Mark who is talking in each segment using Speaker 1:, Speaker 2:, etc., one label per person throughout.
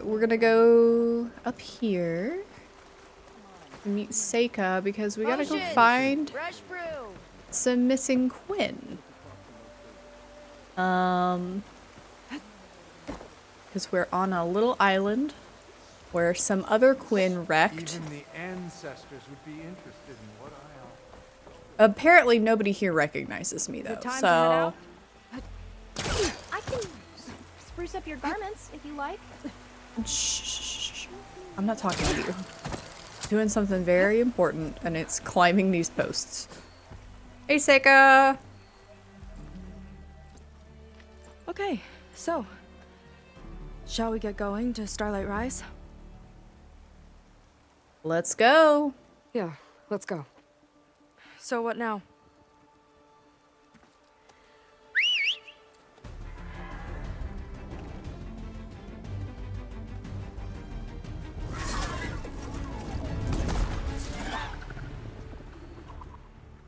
Speaker 1: we're gonna go up here and meet Seyka because we gotta go find some missing Quinn. Because we're on a little island where some other Quinn wrecked.
Speaker 2: Even the ancestors would be interested in what I offer.
Speaker 1: Apparently nobody here recognizes me though, so...
Speaker 3: I can spruce up your garments if you like.
Speaker 1: Shh. I'm not talking to you. Doing something very important, and it's climbing these posts. Hey, Seyka!
Speaker 4: Okay, so... shall we get going to Starlight Rise?
Speaker 1: Let's go!
Speaker 5: Yeah, let's go.
Speaker 4: So what now?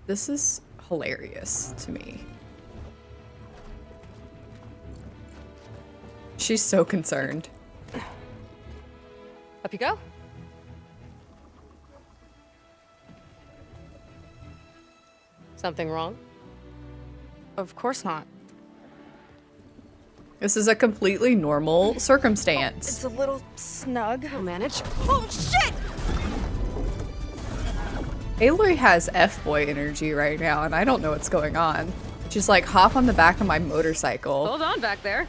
Speaker 1: This is hilarious to me. She's so concerned.
Speaker 5: Up you go. Something wrong?
Speaker 4: Of course not.
Speaker 1: This is a completely normal circumstance.
Speaker 4: It's a little snug.
Speaker 5: I'll manage.
Speaker 4: Oh, shit!
Speaker 1: Aloy has F-boy energy right now, and I don't know what's going on. She's like, hop on the back of my motorcycle.
Speaker 5: Hold on back there.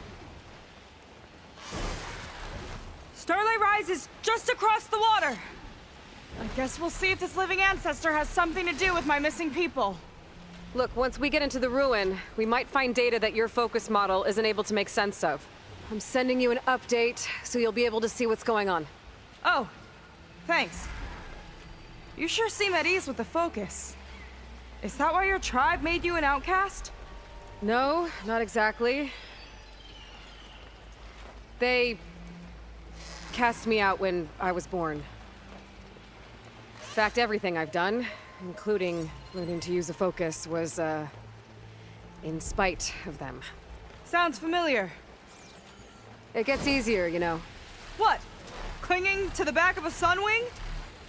Speaker 4: Starlight Rise is just across the water. I guess we'll see if this living ancestor has something to do with my missing people.
Speaker 5: Look, once we get into the ruin, we might find data that your focus model isn't able to make sense of. I'm sending you an update, so you'll be able to see what's going on.
Speaker 4: Oh, thanks. You sure seem at ease with the focus. Is that why your tribe made you an outcast?
Speaker 5: No, not exactly. They cast me out when I was born. In fact, everything I've done, including learning to use a focus, was, in spite of them.
Speaker 4: Sounds familiar.
Speaker 5: It gets easier, you know.
Speaker 4: What? Clinging to the back of a sunwing?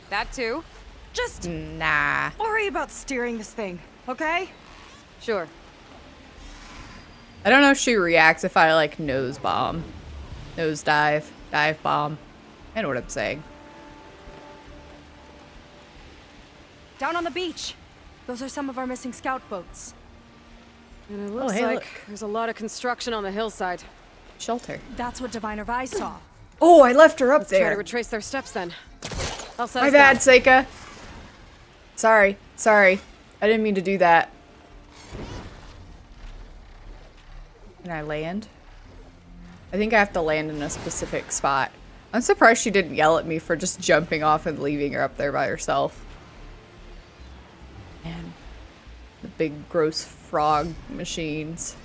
Speaker 5: That too.
Speaker 4: Just
Speaker 1: Nah.
Speaker 4: worry about steering this thing, okay?
Speaker 5: Sure.
Speaker 1: I don't know if she reacts if I like nose bomb. Nose dive. Dive bomb. I know what I'm saying.
Speaker 4: Down on the beach. Those are some of our missing scout boats.
Speaker 5: And it looks
Speaker 1: hey,
Speaker 5: like
Speaker 1: look.
Speaker 5: there's a lot of construction on the hillside.
Speaker 1: Shelter.
Speaker 4: That's what Diviner Vise saw.
Speaker 1: Oh, I left her up
Speaker 5: Let's try to
Speaker 1: there.
Speaker 5: retrace their steps then. I'll set
Speaker 1: My
Speaker 5: us
Speaker 1: bad,
Speaker 5: down.
Speaker 1: Seyka. Sorry. I didn't mean to do that. Can I land? I think I have to land in a specific spot. I'm surprised she didn't yell at me for just jumping off and leaving her up there by herself. Man. The big gross frog machines.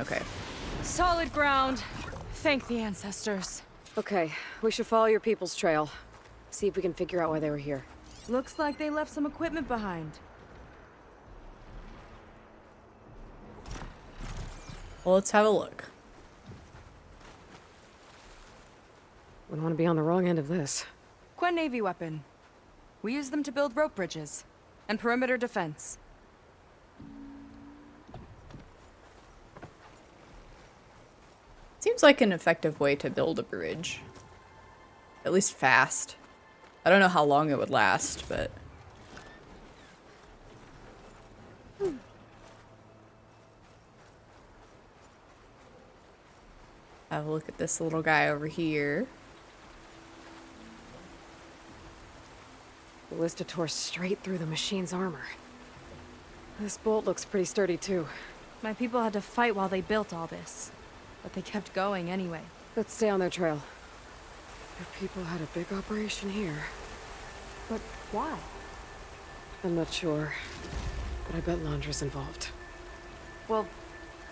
Speaker 1: Okay.
Speaker 4: Solid ground. Thank the ancestors.
Speaker 5: Okay, we should follow your people's trail. See if we can figure out why they were here.
Speaker 4: Looks like they left some equipment behind.
Speaker 1: Well, let's have a look.
Speaker 5: Wouldn't want to be on the wrong end of this.
Speaker 4: Quen Navy weapon. We use them to build rope bridges and perimeter defense.
Speaker 1: Seems like an effective way to build a bridge. At least fast. I don't know how long it would last, but... Have a look at this little guy over here.
Speaker 5: The Ballista tore straight through the machine's armor. This bolt looks pretty sturdy too.
Speaker 4: My people had to fight while they built all this, but they kept going anyway.
Speaker 5: Let's stay on their trail. Your people had a big operation here.
Speaker 4: But why?
Speaker 5: I'm not sure, but I bet Londra's involved.
Speaker 4: Well,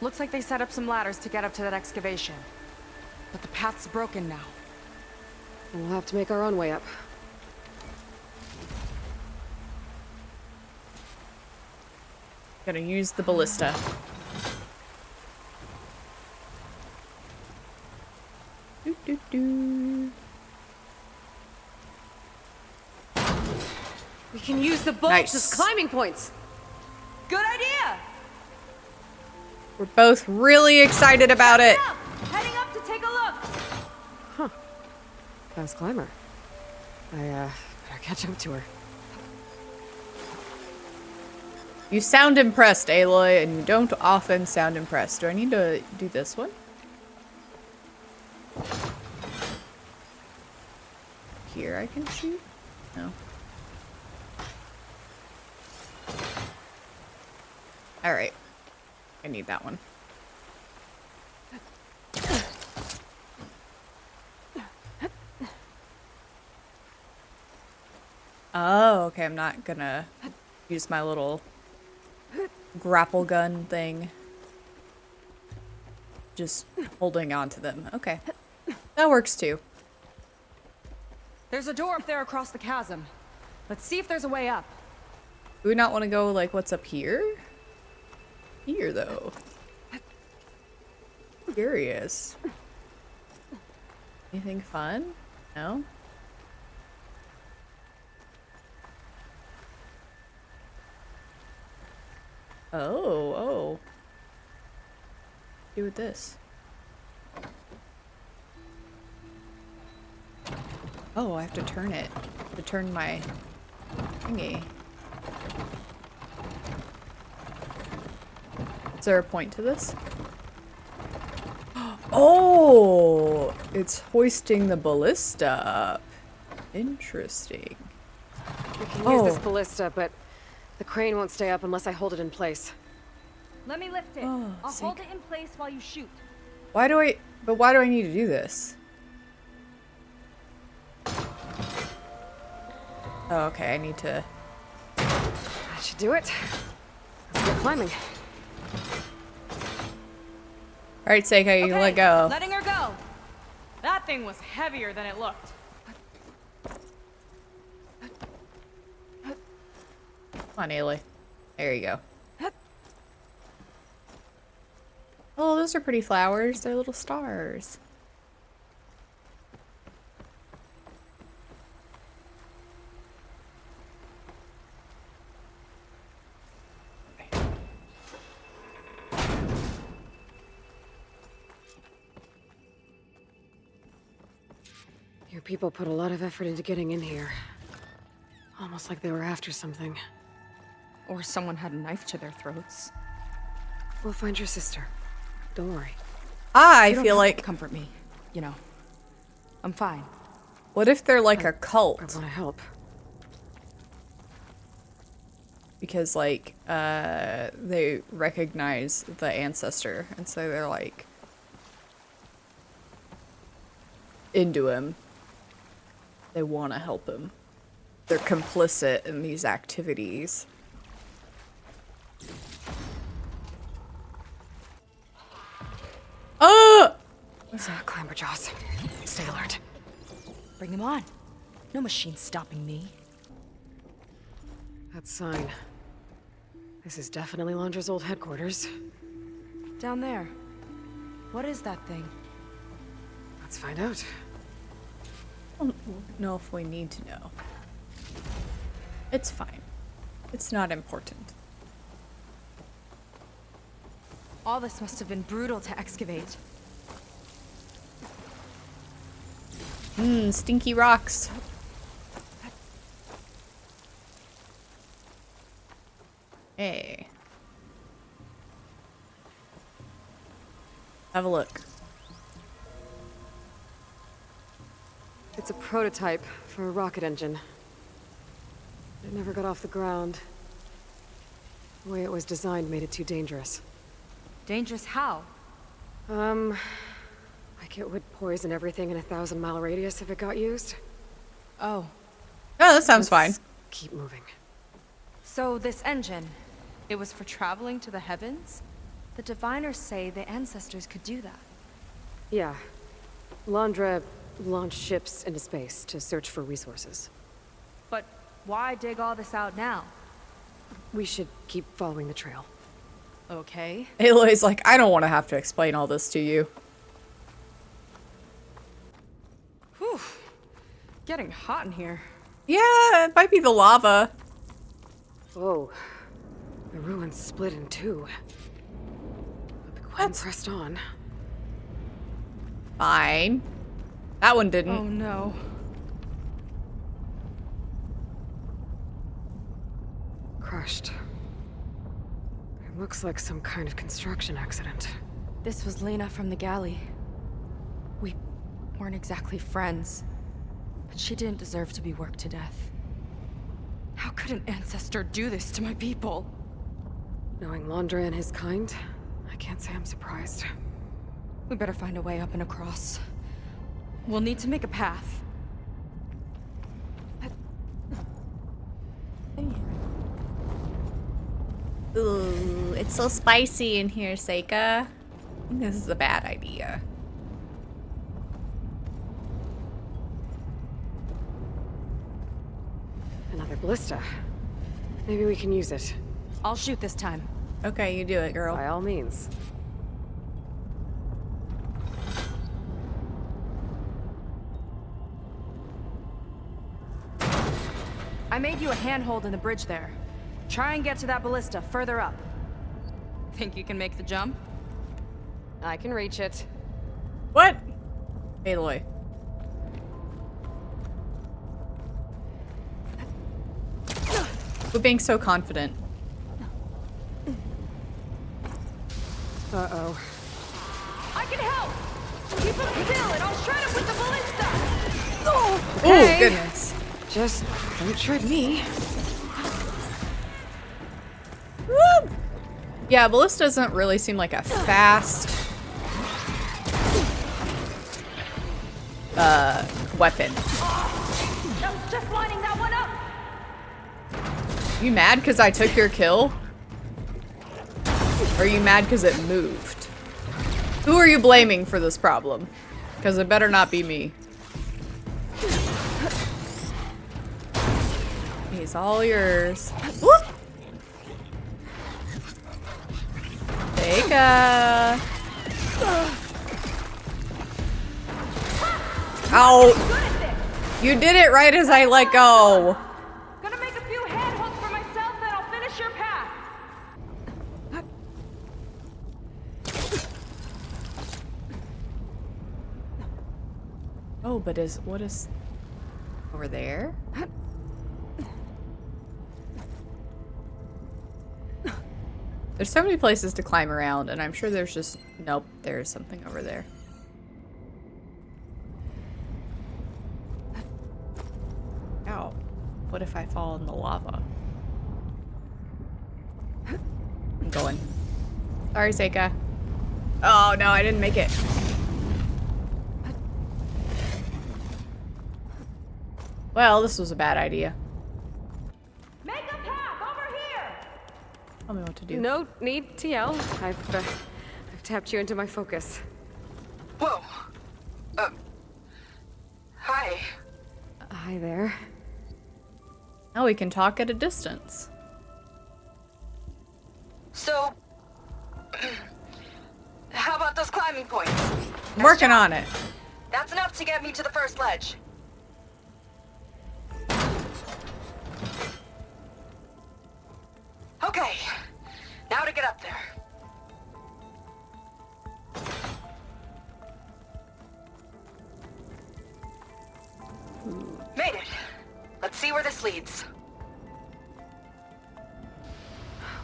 Speaker 4: looks like they set up some ladders to get up to that excavation. But the path's broken now.
Speaker 5: We'll have to make our own way up.
Speaker 1: Gonna use the ballista. Do, do, do.
Speaker 5: We can use the bolts
Speaker 1: Nice.
Speaker 5: as climbing points.
Speaker 4: Good idea!
Speaker 1: We're both really excited about it.
Speaker 4: Up! Heading up to take a look!
Speaker 5: Fast climber. I, better catch up to her.
Speaker 1: You sound impressed, Aloy, and you don't often sound impressed. Do I need to do this one? Here I can shoot? No. Alright. I need that one. Oh, okay. I'm not gonna use my little grapple gun thing. Just holding on to them. Okay. That works too.
Speaker 4: There's a door up there across the chasm. Let's see if there's a way up.
Speaker 1: Do we not want to go like what's up here? Here though. Curious. Anything fun? No? Oh. Do with this. Oh, I have to turn it. To turn my thingy. Is there a point to this? Oh! It's hoisting the ballista up. Interesting.
Speaker 5: We can use this ballista, but the crane won't stay up unless I hold it in place.
Speaker 4: Let me lift it.
Speaker 1: Oh,
Speaker 4: I'll hold
Speaker 1: Seyka.
Speaker 4: it in place while you shoot.
Speaker 1: Why do I need to do this? Oh, okay, I need to...
Speaker 5: That should do it. Let's get climbing.
Speaker 1: Alright, Seyka, you
Speaker 4: Okay,
Speaker 1: let go.
Speaker 4: letting her go. That thing was heavier than it looked.
Speaker 1: Come on, Aloy. There you go. Oh, those are pretty flowers. They're little stars.
Speaker 5: Your people put a lot of effort into getting in here. Almost like they were after something.
Speaker 4: Or someone had a knife to their throats.
Speaker 5: We'll find your sister. Don't worry.
Speaker 1: I
Speaker 4: You don't
Speaker 1: feel
Speaker 4: have
Speaker 1: like...
Speaker 4: to comfort me. You know, I'm fine.
Speaker 1: What if they're like a
Speaker 5: I
Speaker 1: cult?
Speaker 5: want to help.
Speaker 1: Because, like, they recognize the ancestor, and so they're, like, into him. They want to help him. They're complicit in these activities. Oh!
Speaker 5: Climber jaws. Stay alert.
Speaker 3: Bring them on. No machine stopping me.
Speaker 5: That sign. This is definitely Londra's old headquarters.
Speaker 4: Down there. What is that thing?
Speaker 5: Let's find out.
Speaker 1: I don't know if we need to know. It's fine. It's not important.
Speaker 3: All this must have been brutal to excavate.
Speaker 1: Stinky rocks. Hey. Have a look.
Speaker 5: It's a prototype for a rocket engine. It never got off the ground. The way it was designed made it too dangerous.
Speaker 4: Dangerous how?
Speaker 5: Like it would poison everything in a 1,000-mile radius if it got used.
Speaker 4: Oh,
Speaker 1: Oh, that sounds fine.
Speaker 5: Let's keep moving.
Speaker 4: so this engine, it was for traveling to the heavens?
Speaker 3: The diviners say the ancestors could do that.
Speaker 5: Yeah. Londra launched ships into space to search for resources.
Speaker 4: But why dig all this out now?
Speaker 5: We should keep following the trail.
Speaker 4: Okay.
Speaker 1: Aloy's like, I don't want to have to explain all this to you.
Speaker 4: getting hot in here.
Speaker 1: Yeah, it might be the lava.
Speaker 5: Whoa. The ruins split in two. But the Gwen pressed on.
Speaker 1: Fine. That one didn't.
Speaker 4: Oh no.
Speaker 5: Crushed. It looks like some kind of construction accident.
Speaker 4: This was Lena from the galley. We weren't exactly friends, but she didn't deserve to be worked to death. How could an ancestor do this to my people?
Speaker 5: Knowing Londra and his kind, I can't say I'm surprised.
Speaker 4: We better find a way up and across. We'll need to make a path.
Speaker 1: Ooh, it's so spicy in here, Seyka. I think this is a bad idea.
Speaker 5: Another ballista. Maybe we can use it.
Speaker 4: I'll shoot this time.
Speaker 1: Okay, you do it, girl.
Speaker 5: By all means.
Speaker 4: I made you a handhold in the bridge there. Try and get to that ballista further up. Think you can make the jump?
Speaker 5: I can reach it.
Speaker 1: What? Aloy. We're being so confident.
Speaker 5: Uh-oh.
Speaker 4: I can help! Keep him still and I'll shred him with the ballista!
Speaker 1: Oh,
Speaker 5: Okay.
Speaker 1: goodness.
Speaker 5: Just don't shred me.
Speaker 1: Woo! Yeah, ballista doesn't really seem like a fast weapon.
Speaker 3: That was just lining that one up.
Speaker 1: You mad because I took your kill? Or are you mad because it moved? Who are you blaming for this problem? Because it better not be me. He's all yours. Whoop! Seyka! Ow! You did it right as I let go.
Speaker 4: Gonna make a few handholds for myself, then I'll finish your path.
Speaker 1: Oh, but what is over there? There's so many places to climb around, and I'm sure there's just... Nope, there's something over there. Ow. What if I fall in the lava? I'm going. Sorry, Seyka. Oh, no, I didn't make it. Well, this was a bad idea.
Speaker 4: Make a path over here!
Speaker 1: Tell me what to do.
Speaker 5: No need to yell. I've tapped you into my focus.
Speaker 6: Whoa. Hi.
Speaker 5: Hi there.
Speaker 1: Now we can talk at a distance.
Speaker 6: So, how about those climbing points?
Speaker 1: I'm working on it.
Speaker 6: That's enough to get me to the first ledge. Okay, now to get up there. Made it. Let's see where this leads.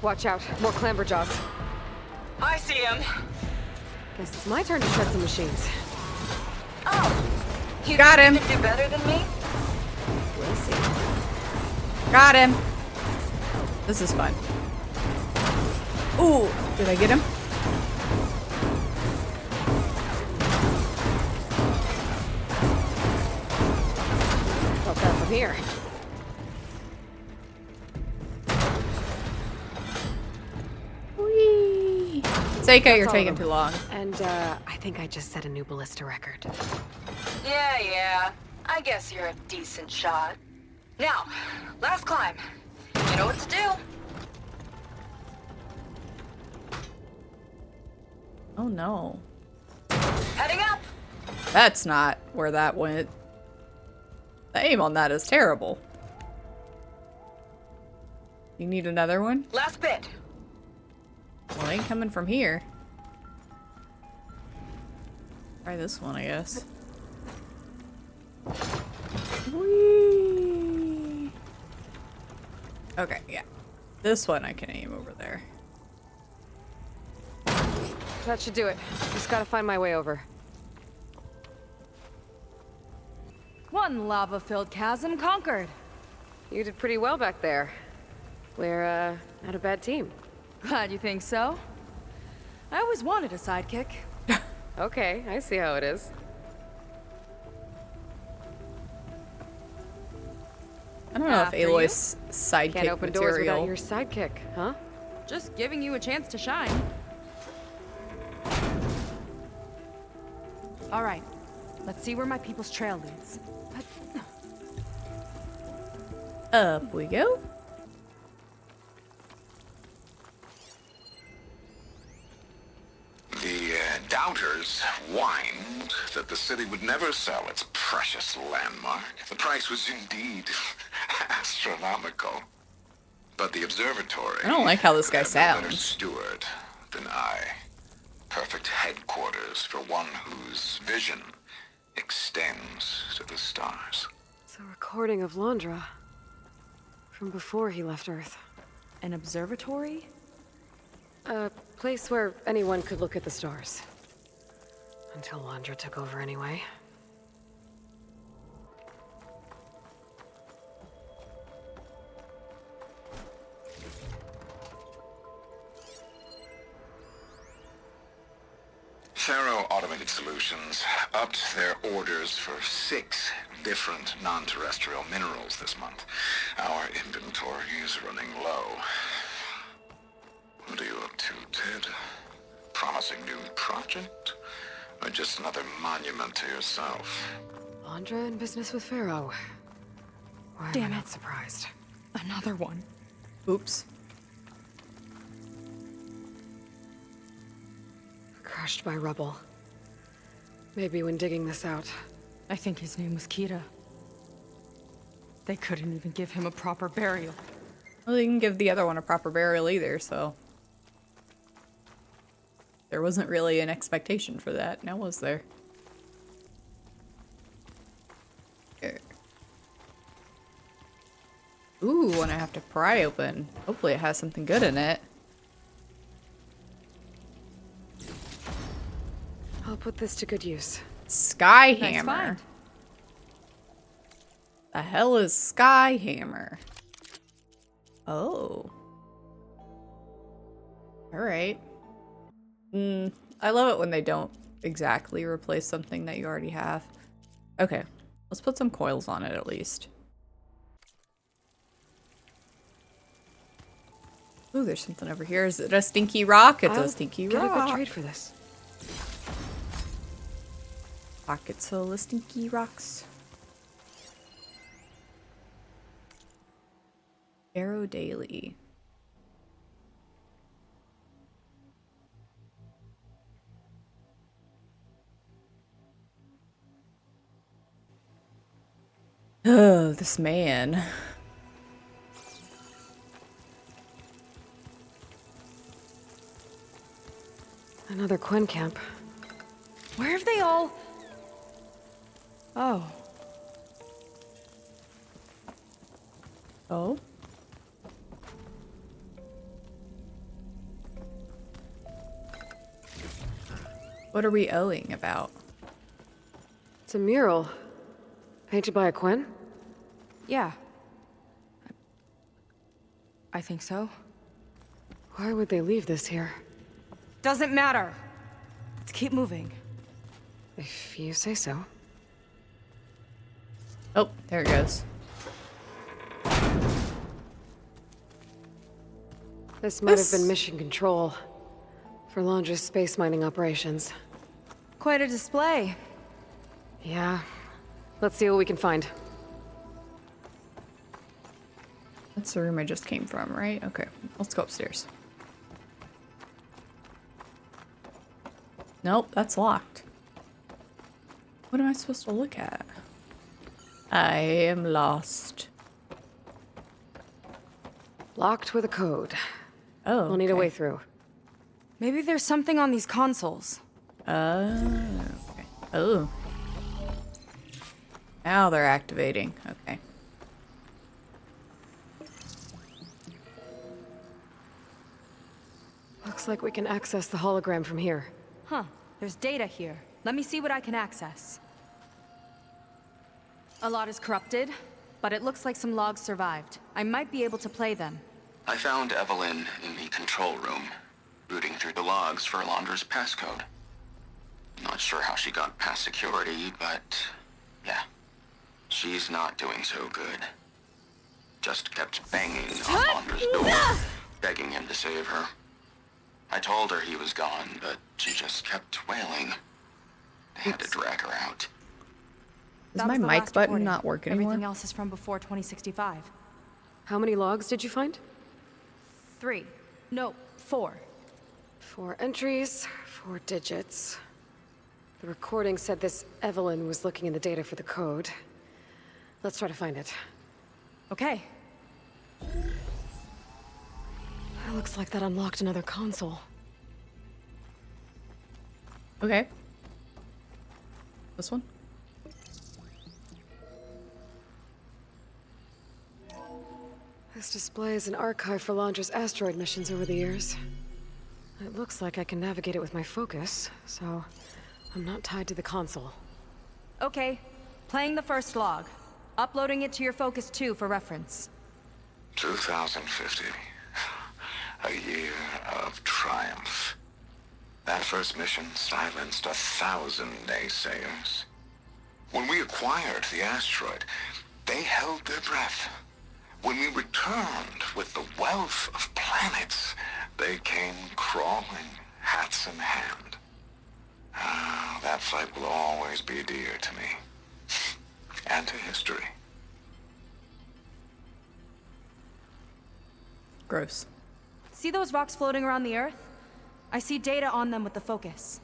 Speaker 5: Watch out. More clamberjaws.
Speaker 6: I see him.
Speaker 5: Guess it's my turn to shred some machines.
Speaker 6: Oh, you
Speaker 1: Got
Speaker 6: think
Speaker 1: him.
Speaker 6: you can do better than me?
Speaker 5: We'll see.
Speaker 1: Got him. This is fun. Ooh, did I get him?
Speaker 5: About that from here.
Speaker 1: Whee! Seyka, you're
Speaker 5: all
Speaker 1: taking
Speaker 5: of them.
Speaker 1: too long.
Speaker 5: And, I think I just set a new ballista record.
Speaker 6: Yeah. I guess you're a decent shot. Now, last climb. You know what to do.
Speaker 1: Oh no.
Speaker 6: Heading up.
Speaker 1: That's not where that went. The aim on that is terrible. You need another one?
Speaker 6: Last bit.
Speaker 1: Well, it ain't coming from here. Try this one, I guess. Whee! Okay, yeah. This one I can aim over there.
Speaker 5: That should do it. Just gotta find my way over.
Speaker 4: One lava-filled chasm conquered.
Speaker 5: You did pretty well back there. We're, not a bad team.
Speaker 4: Glad you think so. I always wanted a sidekick.
Speaker 5: Okay, I see how it is.
Speaker 1: I don't know
Speaker 4: After
Speaker 1: if Aloy's sidekick
Speaker 5: Can't open doors
Speaker 1: material.
Speaker 5: without your sidekick, huh?
Speaker 4: Just giving you a chance to shine. All right, let's see where my people's trail leads.
Speaker 1: Up we go.
Speaker 7: The doubters whined that the city would never sell its precious landmark. The price was indeed astronomical. But the observatory...
Speaker 1: I don't like how this guy
Speaker 7: had no better
Speaker 1: sounds.
Speaker 7: steward than I. Perfect headquarters for one whose vision extends to the stars.
Speaker 5: It's a recording of Londra. From before he left Earth.
Speaker 4: An observatory?
Speaker 5: A place where anyone could look at the stars. Until Londra took over anyway.
Speaker 7: Faro Automated Solutions upped their orders for 6 different non-terrestrial minerals this month. Our inventory is running low. What are you up to, Ted? Promising new project? Or just another monument to yourself?
Speaker 5: Londra in business with Pharaoh. Why am I
Speaker 4: Damn
Speaker 5: not
Speaker 4: it.
Speaker 5: surprised?
Speaker 4: Another one.
Speaker 1: Oops.
Speaker 5: Crushed by rubble. Maybe when digging this out.
Speaker 4: I think his name was Kira. They couldn't even give him a proper burial.
Speaker 1: Well, they didn't give the other one a proper burial either, so... There wasn't really an expectation for that, now was there? Okay. Ooh, one I have to pry open. Hopefully it has something good in it.
Speaker 5: I'll put this to good use.
Speaker 1: Sky
Speaker 4: Nice
Speaker 1: Hammer.
Speaker 4: find.
Speaker 1: The hell is Sky Hammer? Oh. Alright. I love it when they don't exactly replace something that you already have. Okay, let's put some coils on it at least. Ooh, there's something over here. Is it a stinky rock? It's a stinky
Speaker 5: Get a good
Speaker 1: rock.
Speaker 5: trade for this.
Speaker 1: Pockets full of stinky rocks. Arrow Daily. Oh, this man.
Speaker 5: Another Quen camp.
Speaker 4: Where have they all... Oh.
Speaker 1: Oh? What are we owing about?
Speaker 5: It's a mural. Painted by a Quen?
Speaker 4: Yeah. I think so.
Speaker 5: Why would they leave this here?
Speaker 4: Doesn't matter. Let's keep moving.
Speaker 5: If you say so.
Speaker 1: Oh, there it goes.
Speaker 5: This might have
Speaker 1: This-
Speaker 5: been mission control for Londra's space mining operations.
Speaker 4: Quite a display.
Speaker 5: Yeah. Let's see what we can find.
Speaker 1: That's the room I just came from, right? Okay, let's go upstairs. Nope, that's locked. What am I supposed to look at? I am lost.
Speaker 5: Locked with a code.
Speaker 1: Oh,
Speaker 5: We'll need a
Speaker 1: okay.
Speaker 5: way through.
Speaker 4: Maybe there's something on these consoles.
Speaker 1: Okay. Oh. Now they're activating. Okay.
Speaker 5: Looks like we can access the hologram from here.
Speaker 4: Huh. There's data here. Let me see what I can access. A lot is corrupted, but it looks like some logs survived. I might be able to play them.
Speaker 7: I found Evelyn in the control room, rooting through the logs for Alondra's passcode. Not sure how she got past security, but yeah, she's not doing so good. Just kept banging on Alondra's door, begging him to save her. I told her he was gone, but she just kept wailing. I had to drag her out.
Speaker 1: Does
Speaker 4: That
Speaker 1: my
Speaker 4: was the
Speaker 1: mic
Speaker 4: last
Speaker 1: button
Speaker 4: recording.
Speaker 1: not work anymore?
Speaker 4: Everything else is from before 2065.
Speaker 5: How many logs did you find?
Speaker 4: 3. No, 4.
Speaker 5: 4 entries, 4 digits. The recording said this Evelyn was looking in the data for the code. Let's try to find it.
Speaker 4: Okay.
Speaker 5: It looks like that unlocked another console.
Speaker 1: Okay. This one?
Speaker 5: This displays an archive for Alondra's asteroid missions over the years. It looks like I can navigate it with my focus, so I'm not tied to the console.
Speaker 4: Okay. Playing the first log. Uploading it to your Focus 2 for reference.
Speaker 7: 2050. A year of triumph. That first mission silenced 1,000 naysayers. When we acquired the asteroid, they held their breath. When we returned with the wealth of planets, they came crawling, hats in hand. Ah, that fight will always be dear to me. And to history.
Speaker 1: Gross.
Speaker 4: See those rocks floating around the Earth? I see data on them with the Focus.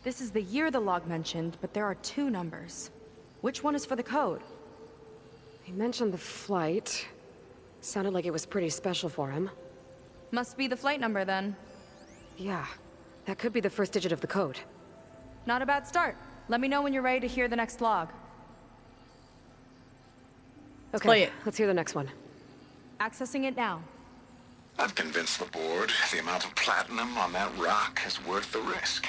Speaker 4: This is the year the log mentioned, but there are 2 numbers. Which one is for the code?
Speaker 5: He mentioned the flight. Sounded like it was pretty special for him.
Speaker 4: Must be the flight number then.
Speaker 5: Yeah, that could be the first digit of the code.
Speaker 4: Not a bad start. Let me know when you're ready to hear the next log.
Speaker 5: Okay,
Speaker 1: play it.
Speaker 5: let's hear the next one.
Speaker 4: Accessing it now.
Speaker 7: I've convinced the board the amount of platinum on that rock is worth the risk.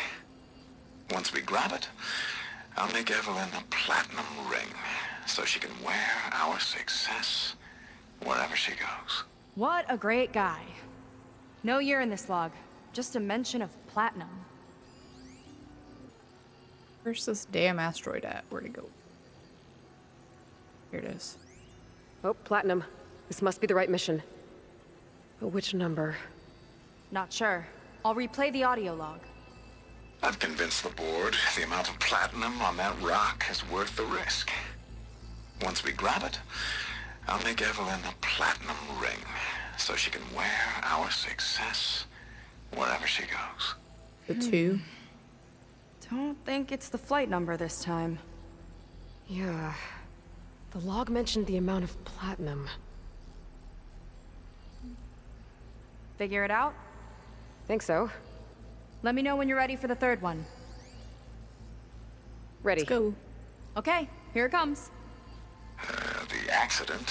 Speaker 7: Once we grab it, I'll make Evelyn a platinum ring so she can wear our success wherever she goes.
Speaker 4: What a great guy. No year in this log. Just a mention of platinum.
Speaker 1: Where's this damn asteroid at? Where'd it go? Here it is.
Speaker 5: Oh, platinum. This must be the right mission. But which number?
Speaker 4: Not sure. I'll replay the audio log.
Speaker 7: I've convinced the board the amount of platinum on that rock is worth the risk. Once we grab it, I'll make Evelyn a platinum ring so she can wear our success wherever she goes.
Speaker 1: The 2.
Speaker 4: Don't think it's the flight number this time.
Speaker 5: Yeah. The log mentioned the amount of platinum.
Speaker 4: Figure it out?
Speaker 5: Think so.
Speaker 4: Let me know when you're ready for the 3rd one.
Speaker 5: Ready.
Speaker 1: Let's go.
Speaker 4: Okay, here it comes.
Speaker 7: The accident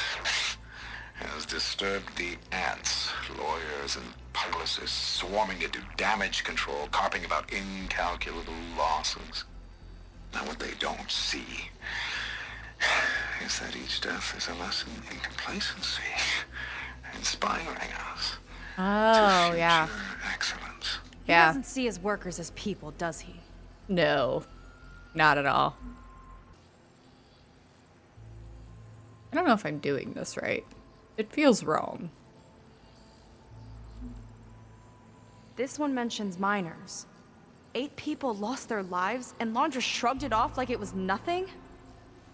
Speaker 7: has disturbed the ants, lawyers and publicists swarming to do damage control, carping about incalculable losses. Now what they don't see is that each death is a lesson in complacency, inspiring us
Speaker 1: Oh,
Speaker 7: to
Speaker 1: yeah.
Speaker 7: future excellence.
Speaker 4: He
Speaker 1: Yeah.
Speaker 4: doesn't see his workers as people, does he?
Speaker 1: No. Not at all. I don't know if I'm doing this right. It feels wrong.
Speaker 4: This one mentions miners. 8 people lost their lives, and Alondra shrugged it off like it was nothing?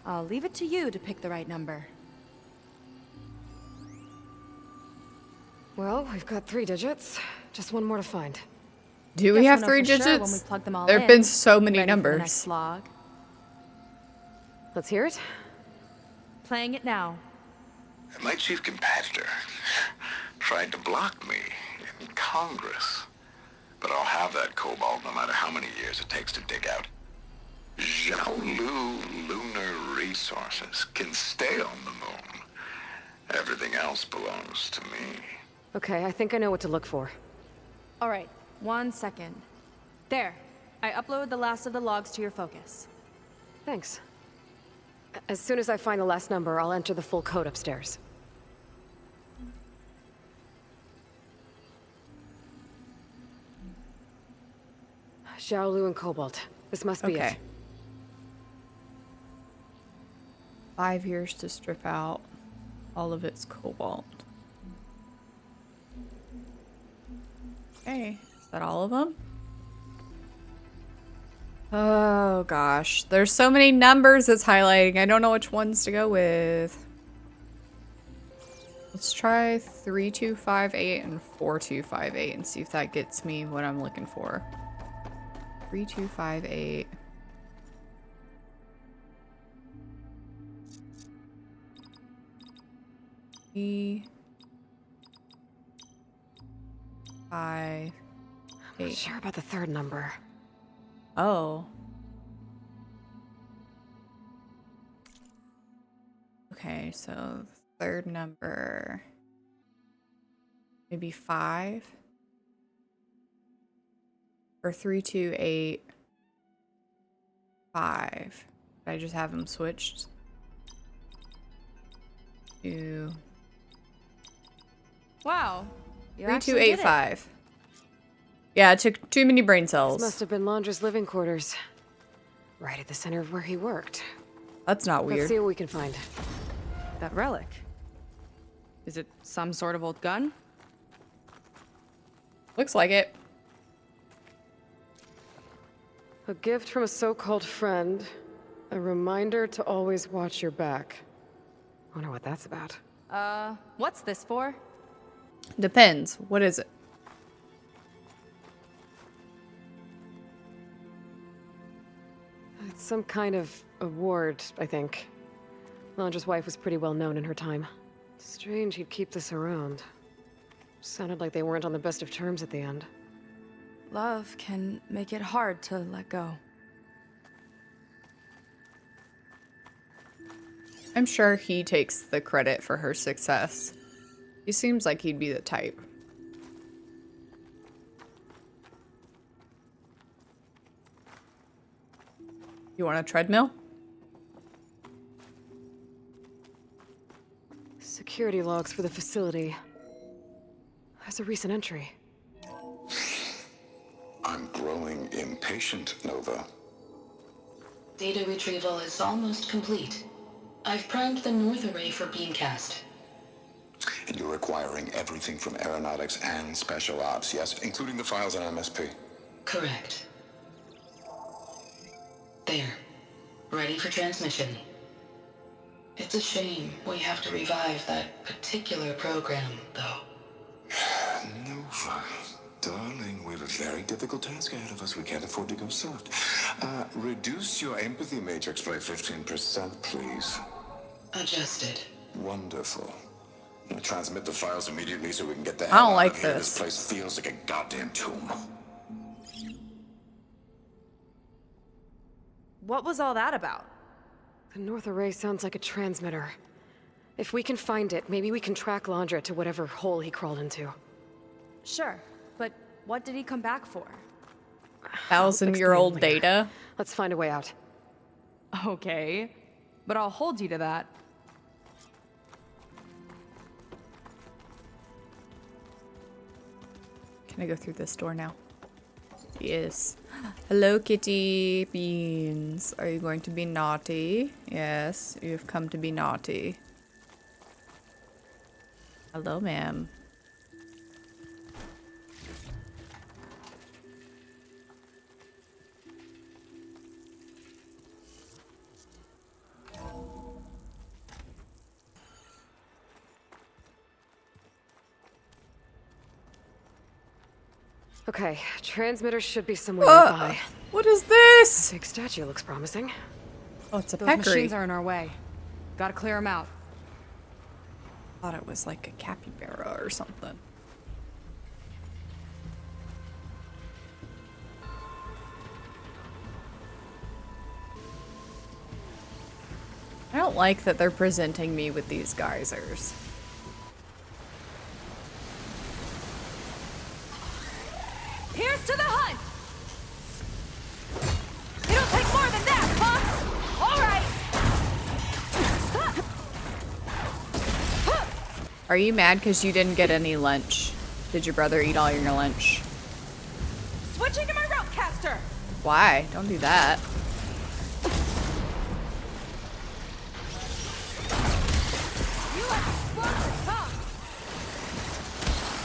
Speaker 4: I'll leave it to you to pick the right number.
Speaker 5: Well, we've got 3 digits. Just one more to find.
Speaker 1: Do we
Speaker 4: Guess
Speaker 1: have
Speaker 4: we'll know
Speaker 1: 3
Speaker 4: for sure
Speaker 1: digits?
Speaker 4: when we plug them all
Speaker 1: There have
Speaker 4: in.
Speaker 1: been so many
Speaker 4: Ready for the
Speaker 1: numbers.
Speaker 4: next log?
Speaker 5: Let's hear it.
Speaker 3: Playing it now.
Speaker 7: My chief competitor tried to block me in Congress. But I'll have that cobalt no matter how many years it takes to dig out. Xiaolu lunar resources can stay on the moon. Everything else belongs to me.
Speaker 5: Okay, I think I know what to look for.
Speaker 3: All right, 1 second. There. I uploaded the last of the logs to your focus.
Speaker 5: Thanks. As soon as I find the last number, I'll enter the full code upstairs. Xiaolu and Cobalt. This must be it.
Speaker 1: 5 years to strip out all of its cobalt. Okay, is that all of them? Oh gosh, there's so many numbers it's highlighting. I don't know which ones to go with. Let's try 3258 and 4258 and see if that gets me what I'm looking for. 3258.
Speaker 5: I'm not sure about the third number.
Speaker 1: Oh. Okay, so third number. Maybe 5. Or 3285. Did I just have them switched? To
Speaker 3: Wow. You actually did it.
Speaker 1: 3285. Yeah, it took too many brain cells.
Speaker 5: This must have been Londra's living quarters. Right at the center of where he worked.
Speaker 1: That's not weird.
Speaker 5: Let's see what we can find.
Speaker 4: That relic. Is it some sort of old gun?
Speaker 1: Looks like it.
Speaker 5: A gift from a so-called friend. A reminder to always watch your back. Wonder what that's about.
Speaker 3: What's this for?
Speaker 1: Depends. What is it?
Speaker 5: It's some kind of award, I think. Londra's wife was pretty well known in her time. Strange he'd keep this around. Sounded like they weren't on the best of terms at the end.
Speaker 4: Love can make it hard to let go.
Speaker 1: I'm sure he takes the credit for her success. He seems like he'd be the type. You want a treadmill?
Speaker 5: Security logs for the facility. There's a recent entry.
Speaker 7: I'm growing impatient, Nova.
Speaker 6: Data retrieval is almost complete. I've primed the North Array for beamcast.
Speaker 7: And you're acquiring everything from aeronautics and special ops, yes? Including the files on MSP.
Speaker 6: Correct. There. Ready for transmission. It's a shame we have to revive that particular program, though.
Speaker 7: Nova, darling, we have a very difficult task ahead of us. We can't afford to go soft. Reduce your empathy matrix by 15%, please.
Speaker 6: Adjusted.
Speaker 7: Wonderful. Now transmit the files immediately so we can get the
Speaker 1: I
Speaker 7: hell
Speaker 1: don't
Speaker 7: out
Speaker 1: like
Speaker 7: of here.
Speaker 1: this.
Speaker 7: This place feels like a goddamn tomb.
Speaker 3: What was all that about?
Speaker 5: The North Array sounds like a transmitter. If we can find it, maybe we can track Londra to whatever hole he crawled into.
Speaker 3: Sure, but what did he come back for?
Speaker 1: 1,000-year-old
Speaker 5: Explain later.
Speaker 1: data.
Speaker 5: Let's find a way out.
Speaker 4: Okay, but I'll hold you to that.
Speaker 1: Can I go through this door now? Yes. Hello, Kitty Beans. Are you going to be naughty? Yes, you've come to be naughty. Hello, ma'am.
Speaker 5: Okay, transmitter should be somewhere nearby.
Speaker 1: What is this?
Speaker 5: Big statue looks promising.
Speaker 1: Oh, it's a
Speaker 3: Those
Speaker 1: peccary.
Speaker 3: machines are in our way. Gotta clear them out.
Speaker 1: I thought it was like a capybara or something. I don't like that they're presenting me with these geysers.
Speaker 3: Here's to the hunt! It'll take more than that, Fox! All right!
Speaker 1: Are you mad because you didn't get any lunch? Did your brother eat all your lunch?
Speaker 3: Switching to my rope caster!
Speaker 1: Why? Don't do that.
Speaker 3: You have explosive, huh?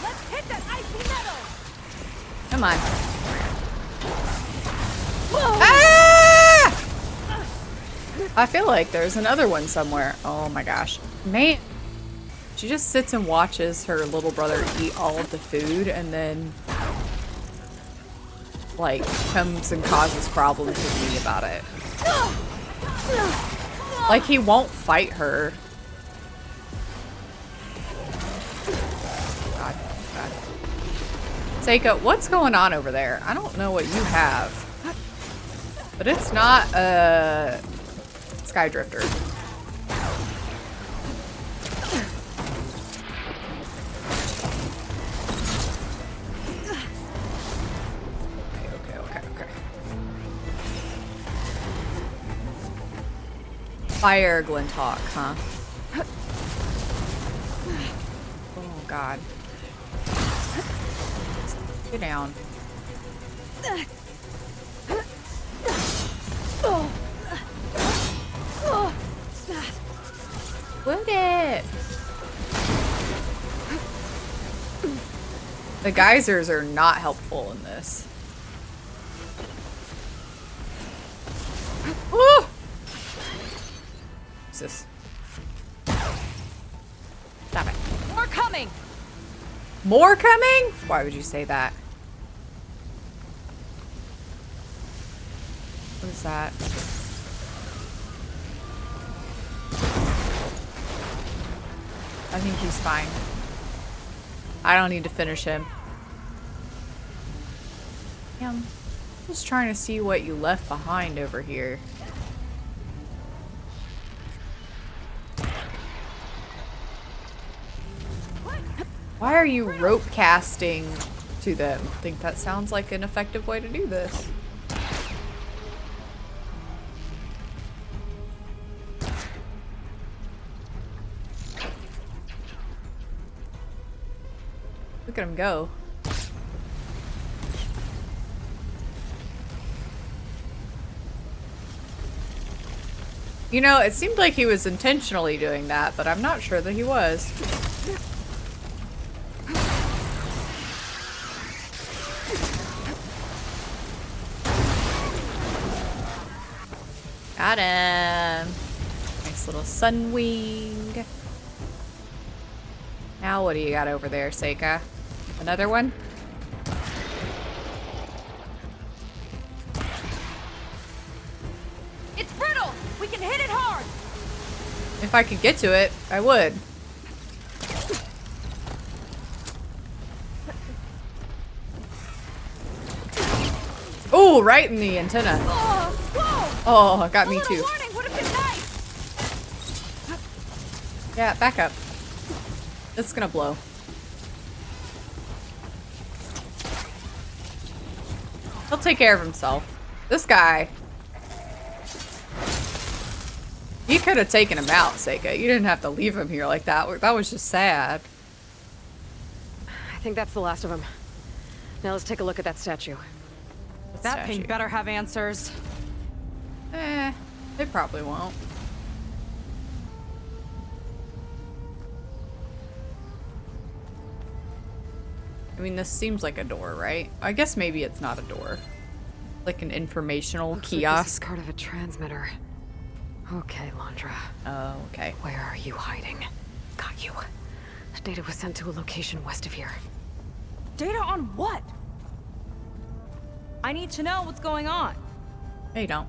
Speaker 3: Let's hit that icy metal!
Speaker 1: Come on. Ah! I feel like there's another one somewhere. Oh my gosh. Man. She just sits and watches her little brother eat all of the food and then like comes and causes problems with me about it. Like he won't fight her. God, God. Seyka, what's going on over there? I don't know what you have. But it's not a Skydrifter. Okay. Fire Glinthawk, huh? Oh god. Get down. Wound it! The geysers are not helpful in this. Woo! What's this? Stop it.
Speaker 3: More coming!
Speaker 1: More coming? Why would you say that? What is that? I think he's fine. I don't need to finish him. I'm just trying to see what you left behind over here. Why are you rope casting to them? I think that sounds like an effective way to do this. Look at him go. You know, it seemed like he was intentionally doing that, but I'm not sure that he was. Got him. Nice little sunwing. Now what do you got over there, Seyka? Another one?
Speaker 3: It's brittle! We can hit it hard!
Speaker 1: If I could get to it, I would. Oh, right in the antenna. Oh, it got me too.
Speaker 3: Warning would have been nice!
Speaker 1: Yeah, back up. It's gonna blow. He'll take care of himself. This guy. You could have taken him out, Seyka. You didn't have to leave him here like that. That was just sad.
Speaker 5: I think that's the last of them. Now let's take a look at that statue.
Speaker 3: That thing better have answers.
Speaker 1: It probably won't. I mean, this seems like a door, right? I guess maybe it's not a door. Like an informational
Speaker 5: Looks like
Speaker 1: kiosk.
Speaker 5: this is part of a transmitter. Okay, Landra.
Speaker 1: Oh, okay.
Speaker 5: Where are you hiding? Got you. Data was sent to a location west of here.
Speaker 3: Data on what? I need to know what's going on.
Speaker 1: No, you don't.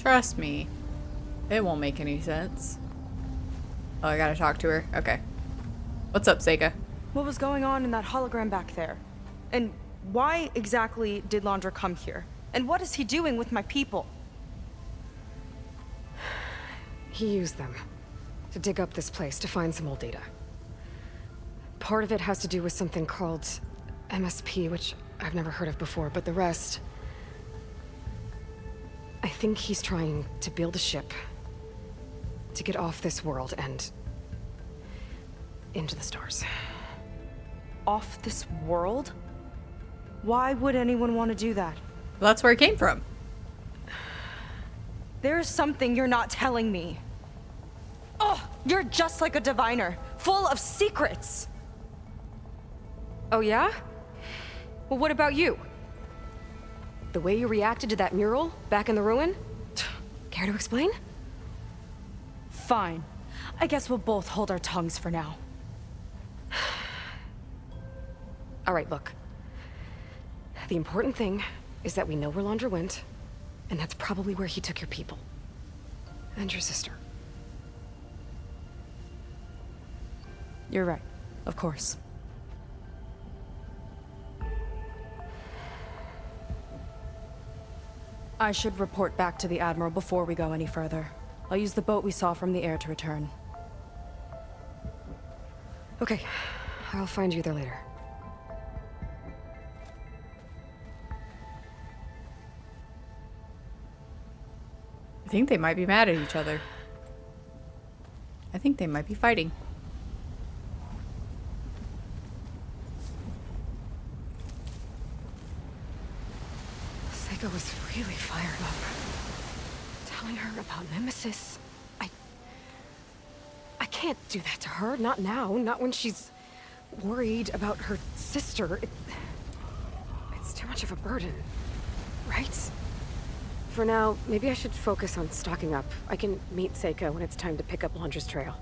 Speaker 1: Trust me. It won't make any sense. Oh, I gotta talk to her. Okay. What's up, Seyka?
Speaker 3: What was going on in that hologram back there? And why exactly did Landra come here? And what is he doing with my people?
Speaker 5: He used them to dig up this place to find some old data. Part of it has to do with something called MSP, which I've never heard of before, but the rest... I think he's trying to build a ship to get off this world and into the stars.
Speaker 3: Off this world? Why would anyone want to do that?
Speaker 1: Well, that's where it came from.
Speaker 3: There's something you're not telling me. Oh, you're just like a diviner, full of secrets.
Speaker 5: Oh yeah? Well, what about you? The way you reacted to that mural back in the ruin? Care to explain?
Speaker 3: Fine. I guess we'll both hold our tongues for now.
Speaker 5: All right, look. The important thing is that we know where Landra went, and that's probably where he took your people. And your sister.
Speaker 3: You're right. Of course. I should report back to the Admiral before we go any further. I'll use the boat we saw from the air to return.
Speaker 5: Okay, I'll find you there later.
Speaker 1: I think they might be mad at each other. I think they might be fighting.
Speaker 5: Seyka was really fired up. Telling her about Nemesis. I can't do that to her. Not now. Not when she's worried about her sister. It's too much of a burden. Right? For now, maybe I should focus on stocking up. I can meet Seyka when it's time to pick up Landra's trail.